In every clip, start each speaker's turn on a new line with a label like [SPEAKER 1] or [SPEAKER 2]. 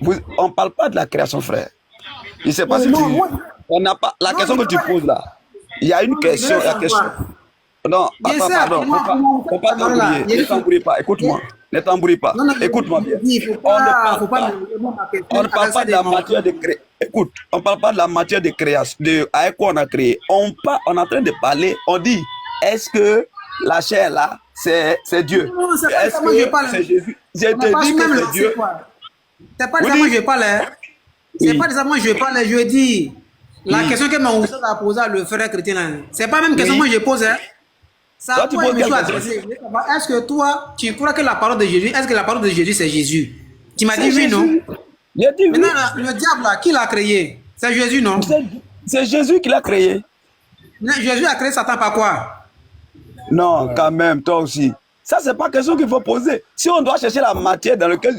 [SPEAKER 1] Non, on ne parle pas de la création, frère. Je ne sais pas si tu... On n'a pas... La question que tu poses là, il y a une question... La question... Non, attends, pardon. Faut pas t'embrouiller. Ne t'embrouille pas. Écoute-moi. Ne t'embrouille pas. Écoute-moi bien. On ne parle pas de la matière de création. Écoute, on ne parle pas de la matière de création, avec quoi on a créé. On est en train de parler, on dit, est-ce que la chair là, c'est Dieu?
[SPEAKER 2] Non, c'est pas ça que je parle.
[SPEAKER 1] C'est Jésus? Je te dis que c'est Dieu.
[SPEAKER 2] C'est pas de ça que je parle. C'est pas de ça que je parle. Je dis, la question que mon a posée à le frère chrétien, c'est pas même question que je pose. Ça, toi, est-ce que toi, tu crois que la parole de Jésus, est-ce que la parole de Jésus, c'est Jésus? Tu m'as dit oui, non?
[SPEAKER 1] J'ai dit oui.
[SPEAKER 2] Maintenant, le diable, là, qui l'a créé? C'est Jésus, non?
[SPEAKER 1] C'est Jésus qui l'a créé.
[SPEAKER 2] Jésus a créé Satan par quoi?
[SPEAKER 1] Non, quand même, toi aussi. Ça, c'est pas question qu'il faut poser. Si on doit chercher la matière dans laquelle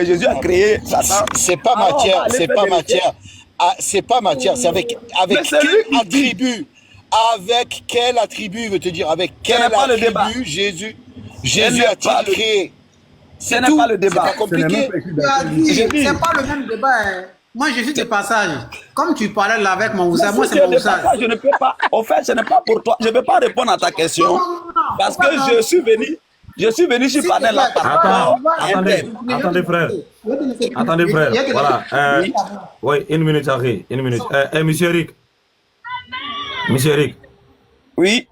[SPEAKER 1] Jésus a créé Satan...
[SPEAKER 3] C'est pas matière, c'est pas matière. Ah, c'est pas matière, c'est avec quel attribut? Avec quel attribut, veut te dire, avec quel attribut Jésus a-t-il créé?
[SPEAKER 1] Ce n'est pas le débat.
[SPEAKER 3] C'est pas compliqué.
[SPEAKER 2] C'est pas le même débat. Moi, je suis de passage. Comme tu parlais là avec mon Oussa, moi, c'est mon Oussa.
[SPEAKER 1] Je ne peux pas. En fait, ce n'est pas pour toi. Je ne peux pas répondre à ta question. Parce que je suis venu. Je suis venu sur panel là.
[SPEAKER 4] Attendez, frère. Attendez, frère. Voilà. Oui, une minute, Harry. Une minute. Monsieur Eric. Monsieur Eric.
[SPEAKER 1] Oui.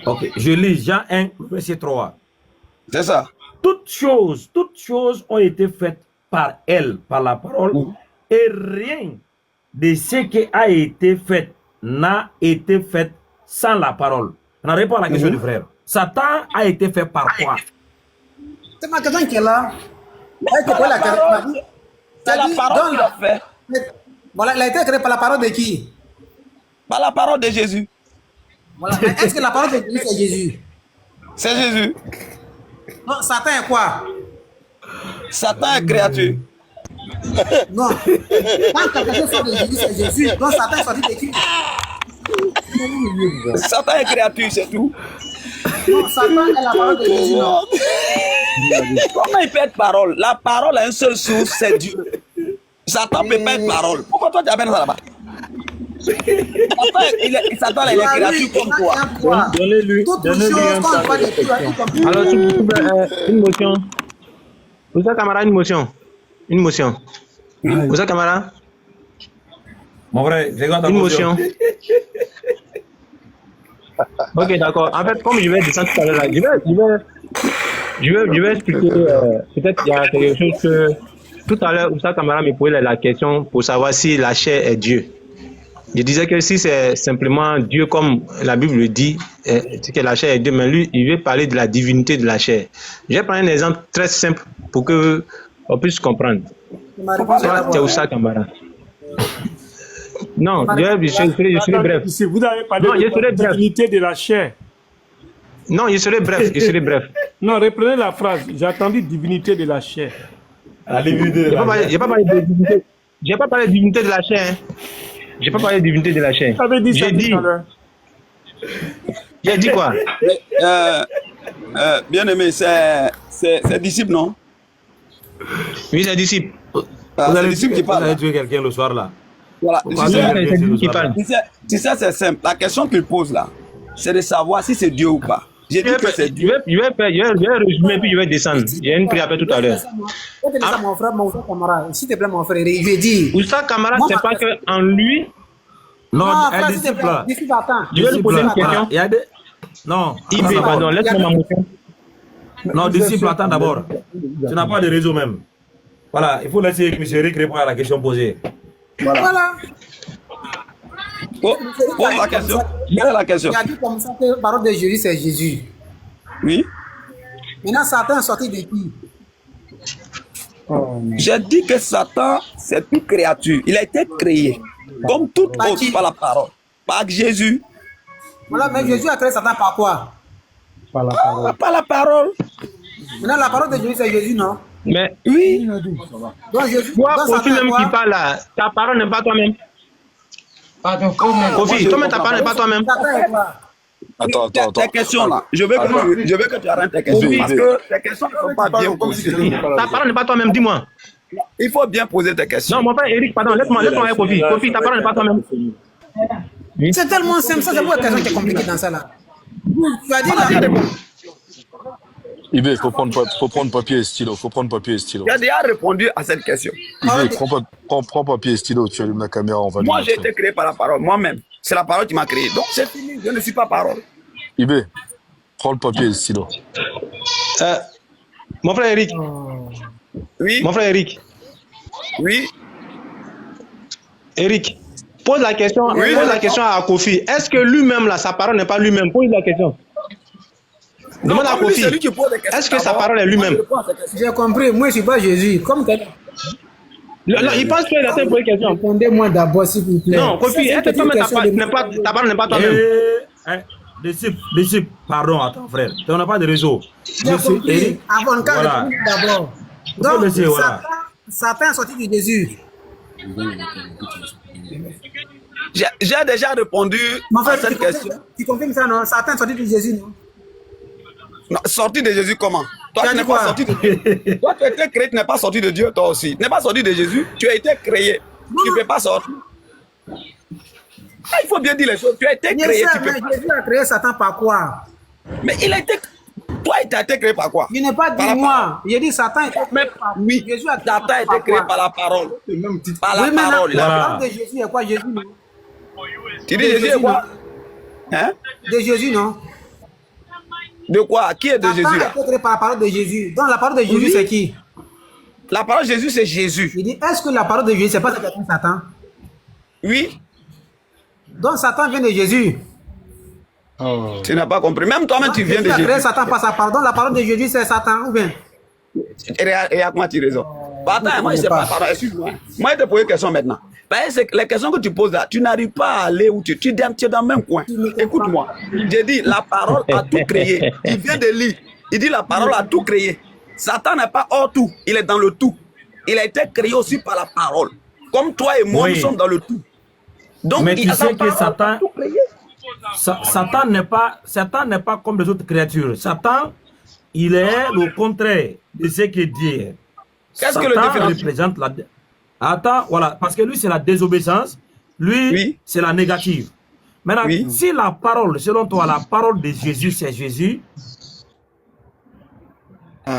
[SPEAKER 4] Ok. Je lis Jean 1, verset 3.
[SPEAKER 1] C'est ça.
[SPEAKER 4] Toutes choses ont été faites par elle, par la parole, et rien de ce qui a été fait n'a été fait sans la parole. On répond à la question du frère. Satan a été fait par quoi?
[SPEAKER 2] C'est ma question qui est là.
[SPEAKER 1] C'est la parole qu'il a fait.
[SPEAKER 2] Voilà, il a été créé par la parole de qui?
[SPEAKER 1] Par la parole de Jésus.
[SPEAKER 2] Voilà. Est-ce que la parole de Jésus, c'est Jésus?
[SPEAKER 1] C'est Jésus.
[SPEAKER 2] Non, Satan est quoi?
[SPEAKER 1] Satan est créature.
[SPEAKER 2] Non. Quand quelque chose sort de Jésus, c'est Jésus. Donc Satan est sorti de qui?
[SPEAKER 1] Satan est créature, c'est tout.
[SPEAKER 2] Non, Satan est la parole de Jésus, non.
[SPEAKER 1] Comment il peut être parole? La parole a une seule source, c'est Dieu. Satan ne peut pas être parole. Pourquoi toi tu amènes ça là-bas? Satan il est créature comme toi.
[SPEAKER 4] Donnez-lui un temps.
[SPEAKER 5] Alors, une motion. Vous êtes camarade, une motion. Une motion. Vous êtes camarade?
[SPEAKER 4] Mon frère, regarde ta
[SPEAKER 5] une motion. Ok, d'accord. En fait, comme je vais descendre tout à l'heure, là, je vais expliquer. Peut-être qu'il y a quelque chose que tout à l'heure, Oussa Kamara me posait la question pour savoir si la chair est Dieu. Je disais que si c'est simplement Dieu, comme la Bible le dit, c'est que la chair est Dieu, mais lui, il veut parler de la divinité de la chair. Je vais prendre un exemple très simple pour que on puisse comprendre. C'est Oussa Kamara. Non, je serai bref.
[SPEAKER 6] Si vous n'avez pas de la divinité de la chair.
[SPEAKER 5] Non, je serai bref.
[SPEAKER 6] Non, reprenez la phrase. J'ai entendu divinité de la chair.
[SPEAKER 4] Je
[SPEAKER 5] n'ai pas parlé de divinité. Je n'ai pas parlé de divinité de la chair. J'ai pas parlé de divinité de la chair. J'ai dit quoi?
[SPEAKER 1] Bien aimé, c'est disciple, non?
[SPEAKER 5] Oui, c'est disciple.
[SPEAKER 4] Vous allez disciple qui parle. Vous allez tuer quelqu'un le soir là.
[SPEAKER 1] Voilà. Tu sais, c'est simple. La question qu'il pose là, c'est de savoir si c'est Dieu ou pas. J'ai dit que c'est Dieu.
[SPEAKER 5] Je vais résumer puis je vais descendre. J'ai une prière tout à l'heure.
[SPEAKER 2] Mon frère Kamara, s'il te plaît, mon frère, je dis.
[SPEAKER 5] Oussa Kamara, c'est pas qu'en lui.
[SPEAKER 4] Non, un disciple là.
[SPEAKER 5] Je vais lui poser une question.
[SPEAKER 4] Il y a des. Non.
[SPEAKER 5] Pardon, laisse-moi ma motion.
[SPEAKER 4] Non, disciple, attends d'abord. Tu n'as pas de réseau même. Voilà, il faut laisser M. Eric répondre à la question posée.
[SPEAKER 2] Voilà.
[SPEAKER 1] Pose la question. Quelle est la question?
[SPEAKER 2] Il a dit comme ça que la parole de Jésus, c'est Jésus.
[SPEAKER 1] Oui.
[SPEAKER 2] Maintenant, Satan est sorti de qui?
[SPEAKER 1] J'ai dit que Satan, c'est une créature. Il a été créé. Comme toute autre par la parole. Par Jésus.
[SPEAKER 2] Voilà, mais Jésus a créé Satan par quoi?
[SPEAKER 1] Par la parole. Par la parole.
[SPEAKER 2] Maintenant, la parole de Jésus, c'est Jésus, non?
[SPEAKER 5] Mais
[SPEAKER 1] oui.
[SPEAKER 5] Donc, Jésus, toi, Kofi, même qui parle là, ta parole n'est pas toi-même. Kofi, toi-même, ta parole n'est pas toi-même.
[SPEAKER 1] Attends. Tes questions là, je veux que tu arrêtes tes questions. Parce que tes questions ne sont pas bien.
[SPEAKER 5] Ta parole n'est pas toi-même, dis-moi.
[SPEAKER 1] Il faut bien poser tes questions.
[SPEAKER 5] Non, mon frère Eric, pardon, laisse-moi avec Kofi. Kofi, ta parole n'est pas toi-même.
[SPEAKER 2] C'est tellement simple, ça c'est pas quelque chose qui est compliqué dans ça là. Tu as dit là.
[SPEAKER 7] Ibé, faut prendre papier et stylo.
[SPEAKER 1] Tu as déjà répondu à cette question.
[SPEAKER 7] Ibé, prends papier et stylo, tu allumes la caméra, on va
[SPEAKER 1] Moi, j'ai été créé par la parole, moi-même. C'est la parole qui m'a créé. Donc, c'est fini, je ne suis pas parole.
[SPEAKER 7] Ibé, prends le papier et stylo.
[SPEAKER 5] Mon frère Eric.
[SPEAKER 1] Oui.
[SPEAKER 5] Mon frère Eric.
[SPEAKER 1] Oui.
[SPEAKER 5] Eric, pose la question à Kofi. Est-ce que lui-même, là, sa parole n'est pas lui-même? Pose la question. Demande à Kofi. Est-ce que sa parole est lui-même?
[SPEAKER 2] J'ai compris, moi je ne suis pas Jésus. Comme tu
[SPEAKER 5] non, il pense qu'il a fait une question.
[SPEAKER 2] Répondez-moi d'abord, s'il vous plaît.
[SPEAKER 5] Non, Kofi, est-ce que ta parole n'est pas toi-même?
[SPEAKER 4] Disciple, pardon, attends, frère. On n'a pas de réseau.
[SPEAKER 2] J'ai compris. Avant de répondre d'abord. Donc, Satan est sorti de Jésus.
[SPEAKER 1] J'ai déjà répondu à cette question.
[SPEAKER 2] Tu confirmes ça, non? Satan est sorti de Jésus, non?
[SPEAKER 1] Non, sorti de Jésus comment? Toi, tu n'es pas sorti de Dieu. Toi, tu as été créé, tu n'es pas sorti de Dieu, toi aussi. Tu n'es pas sorti de Jésus, tu as été créé. Tu ne peux pas sortir. Il faut bien dire les choses. Tu as été créé.
[SPEAKER 2] Jésus a créé Satan par quoi?
[SPEAKER 1] Mais il a été. Toi, il t'a été créé par quoi?
[SPEAKER 2] Je n'ai pas dit moi. J'ai dit Satan a été créé par.
[SPEAKER 1] Oui, Satan a été créé par la parole. Par la parole.
[SPEAKER 2] La parole de Jésus est quoi, Jésus, non?
[SPEAKER 1] Tu dis Jésus est quoi? Hein?
[SPEAKER 2] De Jésus, non?
[SPEAKER 1] De quoi? Qui est de Jésus là?
[SPEAKER 2] Satan a été créé par la parole de Jésus. Donc la parole de Jésus, c'est qui?
[SPEAKER 1] La parole de Jésus, c'est Jésus.
[SPEAKER 2] Il dit, est-ce que la parole de Jésus, c'est pas quelqu'un Satan?
[SPEAKER 1] Oui.
[SPEAKER 2] Donc Satan vient de Jésus.
[SPEAKER 1] Oh. Tu n'as pas compris. Même toi-même, tu viens de Jésus.
[SPEAKER 2] Créé Satan par sa parole. Donc la parole de Jésus, c'est Satan, ou bien?
[SPEAKER 1] Et à quoi tu raison? Attends, moi, je ne sais pas. Pardon, excuse-moi. Moi, je te pose une question maintenant. Les questions que tu poses là, tu n'arrives pas à aller où tu es dans le même coin. Écoute-moi. J'ai dit, la parole a tout créé. Il vient de lire. Il dit, la parole a tout créé. Satan n'est pas hors tout. Il est dans le tout. Il a été créé aussi par la parole. Comme toi et moi, nous sommes dans le tout. Donc,
[SPEAKER 4] mais tu sais que Satan n'est pas comme les autres créatures. Satan, il est le contraire de ce que Dieu est.
[SPEAKER 1] Qu'est-ce que le différent
[SPEAKER 4] représente la... Attends, voilà, parce que lui, c'est la désobéissance. Lui, c'est la négative. Maintenant, si la parole, selon toi, la parole de Jésus, c'est Jésus,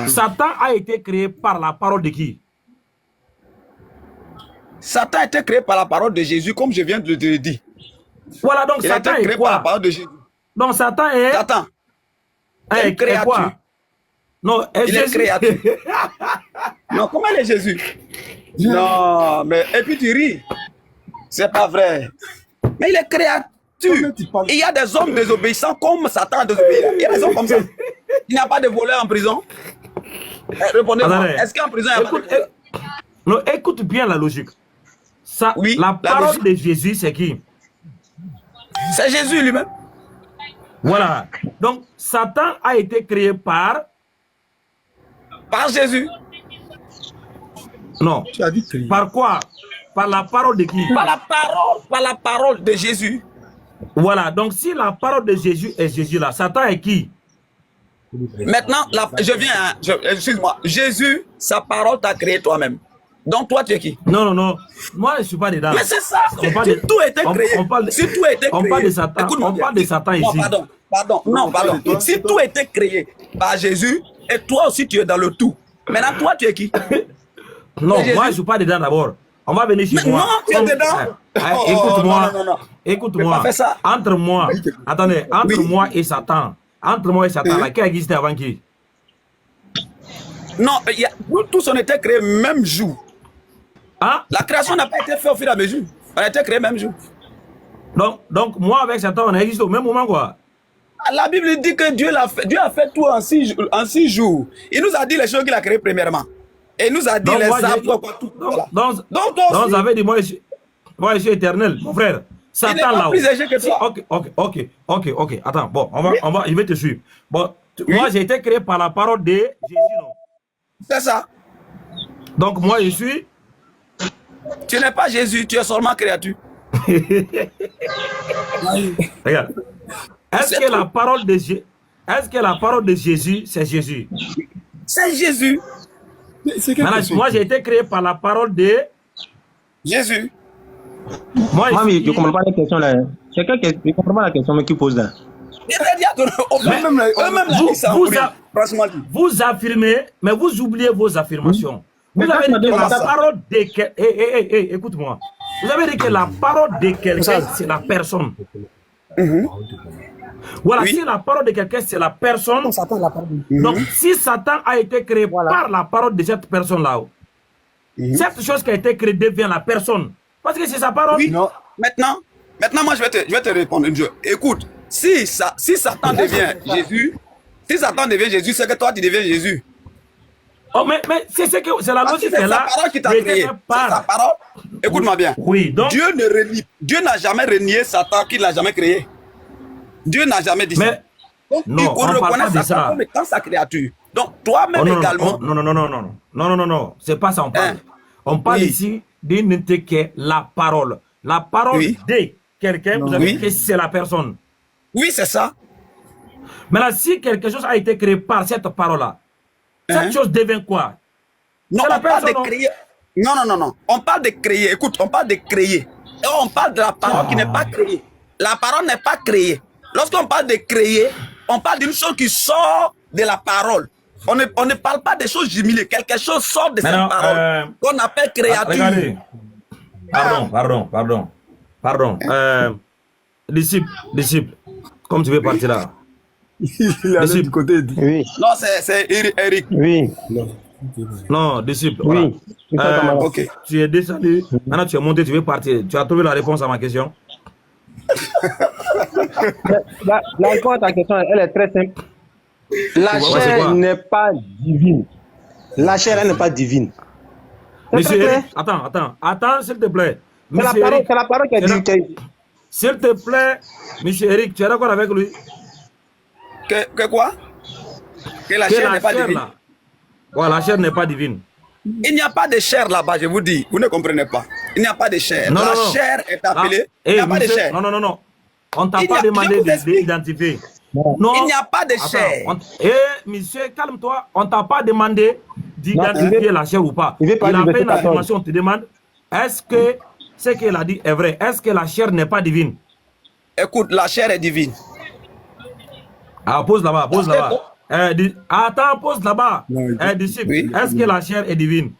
[SPEAKER 4] Satan a été créé par la parole de qui?
[SPEAKER 1] Satan a été créé par la parole de Jésus, comme je viens de le dire.
[SPEAKER 4] Voilà, donc
[SPEAKER 1] il
[SPEAKER 4] Satan
[SPEAKER 1] a été créé par la parole de Jésus.
[SPEAKER 4] Donc Satan est...
[SPEAKER 1] Satan est créature.
[SPEAKER 4] Quoi? Non,
[SPEAKER 1] il est créature. Non, comment il est Jésus? Non, mais... Et puis tu ris. C'est pas vrai. Mais il est créature. Il y a des hommes désobéissants comme Satan désobéissant. Il y a des hommes comme ça. Il n'y a pas de voleurs en prison. Répondez-moi. Est-ce qu'en prison, il n'y a pas de voleurs?
[SPEAKER 4] Non, écoute bien la logique. Ça, la parole de Jésus, c'est qui?
[SPEAKER 1] C'est Jésus lui-même.
[SPEAKER 4] Voilà. Donc, Satan a été créé par
[SPEAKER 1] Jésus.
[SPEAKER 4] Non.
[SPEAKER 6] Tu as dit créé.
[SPEAKER 4] Par quoi? Par la parole de qui?
[SPEAKER 1] Par la parole de Jésus.
[SPEAKER 4] Voilà. Donc, si la parole de Jésus est Jésus là, Satan est qui?
[SPEAKER 1] Maintenant, je viens, excuse-moi. Jésus, sa parole t'a créé toi-même. Donc toi, tu es qui?
[SPEAKER 4] Non. Moi, je ne suis pas dedans.
[SPEAKER 1] Mais c'est ça. Si tout était créé.
[SPEAKER 4] On parle de Satan. On parle de Satan ici.
[SPEAKER 1] Pardon. Si tout était créé par Jésus, et toi aussi, tu es dans le tout. Maintenant, toi, tu es qui?
[SPEAKER 4] Non, moi, je ne suis pas dedans d'abord. On va venir chez moi.
[SPEAKER 1] Non, tu es dedans.
[SPEAKER 4] Écoute-moi.
[SPEAKER 1] Non.
[SPEAKER 4] Écoute-moi. Entre moi, attendez, moi et Satan. Entre moi et Satan, là, qui existait avant qui?
[SPEAKER 1] Non, nous tous, on était créés même jour.
[SPEAKER 4] Hein?
[SPEAKER 1] La création n'a pas été faite au fur et à mesure. On a été créés même jour.
[SPEAKER 4] Donc, moi avec Satan, on existe au même moment, quoi.
[SPEAKER 1] La Bible dit que Dieu a fait tout en 6 jours. Il nous a dit les choses qu'il a créées premièrement. Et il nous a dit les arbres, tout.
[SPEAKER 4] Donc, ça veut dire, moi, je suis éternel, mon frère. Satan là-haut.
[SPEAKER 1] Il est plus âgé que toi.
[SPEAKER 4] Ok. Attends, bon, je vais te suivre. Bon, moi, j'ai été créé par la parole de Jésus, non?
[SPEAKER 1] C'est ça.
[SPEAKER 4] Donc, moi, je suis...
[SPEAKER 1] Tu n'es pas Jésus, tu es seulement créature.
[SPEAKER 4] Regarde. Est-ce que la parole de Jésus, c'est Jésus?
[SPEAKER 1] C'est Jésus.
[SPEAKER 4] Maintenant, moi, j'ai été créé par la parole de
[SPEAKER 1] Jésus.
[SPEAKER 4] Moi,
[SPEAKER 5] Moi,
[SPEAKER 4] ici,
[SPEAKER 5] je ne comprends pas la question là. Quelqu'un qui ne comprend pas la question mais qui pose là.
[SPEAKER 4] Vous affirmez, mais vous oubliez vos affirmations. Vous avez dit que la parole de quelqu'un... écoute-moi. Vous avez dit que la parole de quelqu'un, c'est la personne. Voilà, si la parole de quelqu'un, c'est la personne. Donc, si Satan a été créé par la parole de cette personne-là, cette chose qui a été créée devient la personne. Parce que c'est sa parole.
[SPEAKER 1] Oui, non. Maintenant, moi, je vais te répondre. Écoute, si Satan devient Jésus, c'est que toi, tu deviens Jésus.
[SPEAKER 4] Oh, mais c'est la logique
[SPEAKER 1] c'est
[SPEAKER 4] là.
[SPEAKER 1] sa parole qui t'a créé. C'est sa parole. Écoute-moi bien.
[SPEAKER 4] Oui, donc.
[SPEAKER 1] Dieu n'a jamais renié Satan qu'il n'a jamais créé. Dieu n'a jamais dit ça. Donc,
[SPEAKER 4] non,
[SPEAKER 1] il reconnaît Satan comme sa créature. Donc, toi-même également.
[SPEAKER 4] Non, c'est pas ça on parle. On parle ici d'unité qui est la parole. La parole de quelqu'un, vous avez dit que c'est la personne.
[SPEAKER 1] Oui, c'est ça.
[SPEAKER 4] Maintenant, si quelque chose a été créé par cette parole-là, cette chose devient quoi?
[SPEAKER 1] Non, on parle de créer. Non. On parle de créer. Écoute, on parle de créer. Et on parle de la parole qui n'est pas créée. La parole n'est pas créée. Lorsqu'on parle de créer, on parle d'une chose qui sort de la parole. On ne parle pas des choses jumelées. Quelque chose sort de cette parole qu'on appelle créature.
[SPEAKER 4] Regardez. Pardon. Disciple, comme tu veux partir là.
[SPEAKER 6] Il est allé du côté.
[SPEAKER 5] Oui.
[SPEAKER 1] Non, c'est Eric.
[SPEAKER 5] Oui.
[SPEAKER 4] Non, disciple.
[SPEAKER 5] Oui.
[SPEAKER 4] Voilà.
[SPEAKER 1] Ok.
[SPEAKER 4] Tu es descendu. Maintenant, tu es monté, tu veux partir. Tu as trouvé la réponse à ma question.
[SPEAKER 5] La réponse à ta question, elle est très simple. La chair n'est pas divine. La chair, elle n'est pas divine.
[SPEAKER 4] Monsieur Eric, attends, s'il te plaît.
[SPEAKER 5] C'est la parole qui est dit.
[SPEAKER 4] S'il te plaît, monsieur Eric, tu es d'accord avec lui?
[SPEAKER 1] Que quoi? Que la chair n'est pas divine.
[SPEAKER 4] Voilà, la chair n'est pas divine.
[SPEAKER 1] Il n'y a pas de chair là-bas, je vous dis. Vous ne comprenez pas. Il n'y a pas de chair. La chair est appelée. Il n'y a pas de chair.
[SPEAKER 4] Non. On t'a pas demandé d'identifier. Non.
[SPEAKER 1] Il n'y a pas de chair.
[SPEAKER 4] Monsieur, calme-toi. On t'a pas demandé d'identifier la chair ou pas. Il a fait une affirmation. On te demande, est-ce que ce qu'il a dit est vrai? Est-ce que la chair n'est pas divine?
[SPEAKER 1] Écoute, la chair est divine.
[SPEAKER 4] Ah, pose là-bas. Attends, pose là-bas. Disciple, est-ce que la chair est divine?